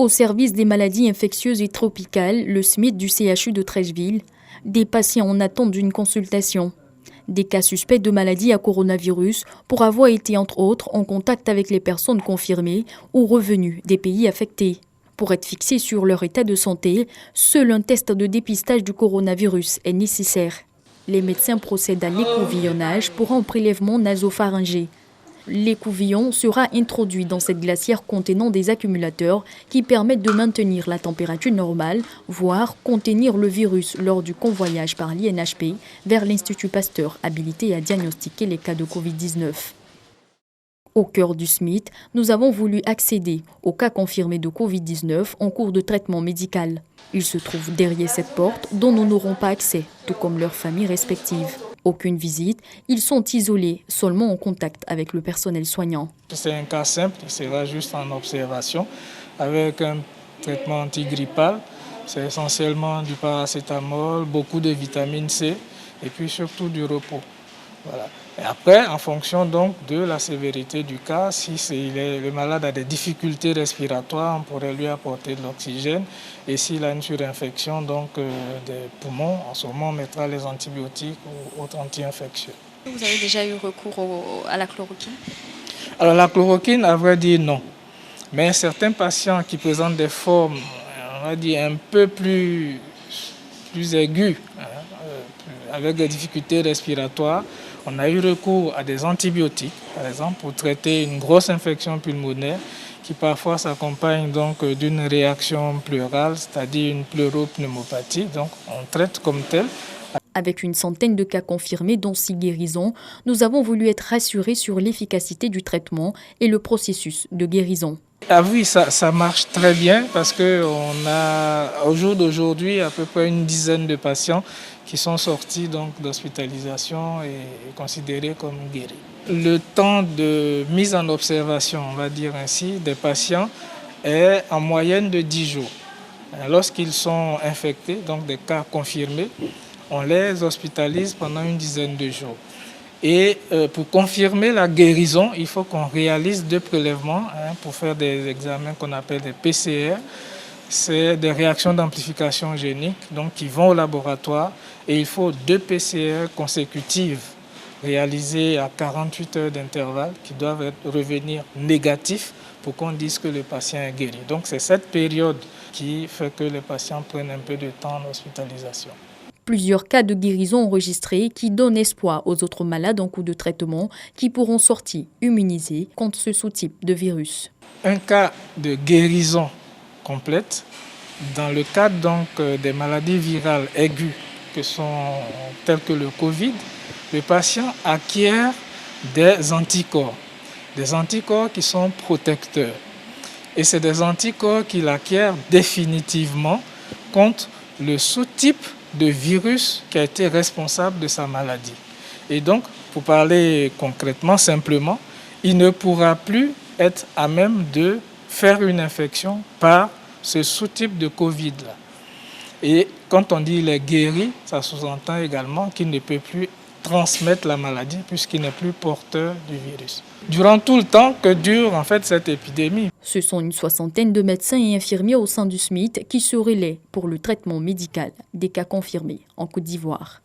Au service des maladies infectieuses et tropicales, le SMIT du CHU de Treichville, des patients en attente d'une consultation. Des cas suspects de maladies à coronavirus pour avoir été entre autres en contact avec les personnes confirmées ou revenues des pays affectés. Pour être fixés sur leur état de santé, seul un test de dépistage du coronavirus est nécessaire. Les médecins procèdent à l'écouvillonnage pour un prélèvement nasopharyngé. L'écouvillon sera introduit dans cette glacière contenant des accumulateurs qui permettent de maintenir la température normale, voire contenir le virus lors du convoyage par l'INHP vers l'Institut Pasteur, habilité à diagnostiquer les cas de Covid-19. Au cœur du SMIT, nous avons voulu accéder aux cas confirmés de Covid-19 en cours de traitement médical. Ils se trouvent derrière cette porte dont nous n'aurons pas accès, tout comme leurs familles respectives. Aucune visite, ils sont isolés, seulement en contact avec le personnel soignant. C'est un cas simple, il sera juste en observation avec un traitement antigrippal. C'est essentiellement du paracétamol, beaucoup de vitamine C et puis surtout du repos. Voilà. Et après, en fonction donc de la sévérité du cas, si le malade a des difficultés respiratoires, on pourrait lui apporter de l'oxygène. Et s'il a une surinfection donc, des poumons, en ce moment on mettra les antibiotiques ou autres anti-infectieux. Vous avez déjà eu recours à la chloroquine? Alors la chloroquine, à vrai dire, non. Mais certains patients qui présentent des formes, on va dire, un peu plus aiguës, avec des difficultés respiratoires, on a eu recours à des antibiotiques, par exemple, pour traiter une grosse infection pulmonaire qui parfois s'accompagne donc d'une réaction pleurale, c'est-à-dire une pleuropneumopathie. Donc on traite comme tel. Avec une centaine de cas confirmés, dont 6 guérisons, nous avons voulu être rassurés sur l'efficacité du traitement et le processus de guérison. Ah oui, ça marche très bien parce qu'on a au jour d'aujourd'hui à peu près une dizaine de patients qui sont sortis d'hospitalisation et considérés comme guéris. Le temps de mise en observation, on va dire ainsi, des patients est en moyenne de 10 jours. Lorsqu'ils sont infectés, donc des cas confirmés, on les hospitalise pendant une dizaine de jours. Et pour confirmer la guérison, il faut qu'on réalise 2 prélèvements pour faire des examens qu'on appelle des PCR. C'est des réactions d'amplification génique donc, qui vont au laboratoire et il faut 2 PCR consécutives réalisées à 48 heures d'intervalle qui doivent revenir négatifs pour qu'on dise que le patient est guéri. Donc c'est cette période qui fait que les patients prennent un peu de temps en hospitalisation. Plusieurs cas de guérison enregistrés qui donnent espoir aux autres malades en cours de traitement qui pourront sortir immunisés contre ce sous-type de virus. Un cas de guérison complète, dans le cadre donc des maladies virales aiguës telles que le Covid, le patient acquiert des anticorps qui sont protecteurs. Et c'est des anticorps qu'il acquiert définitivement contre le sous-type de virus qui a été responsable de sa maladie. Et donc, pour parler concrètement, simplement, il ne pourra plus être à même de faire une infection par ce sous-type de Covid-là. Et quand on dit qu'il est guéri, ça sous-entend également qu'il ne peut plus transmettre la maladie puisqu'il n'est plus porteur du virus. Durant tout le temps que dure en fait cette épidémie. Ce sont une soixantaine de médecins et infirmiers au sein du SMIT qui se relaient pour le traitement médical des cas confirmés en Côte d'Ivoire.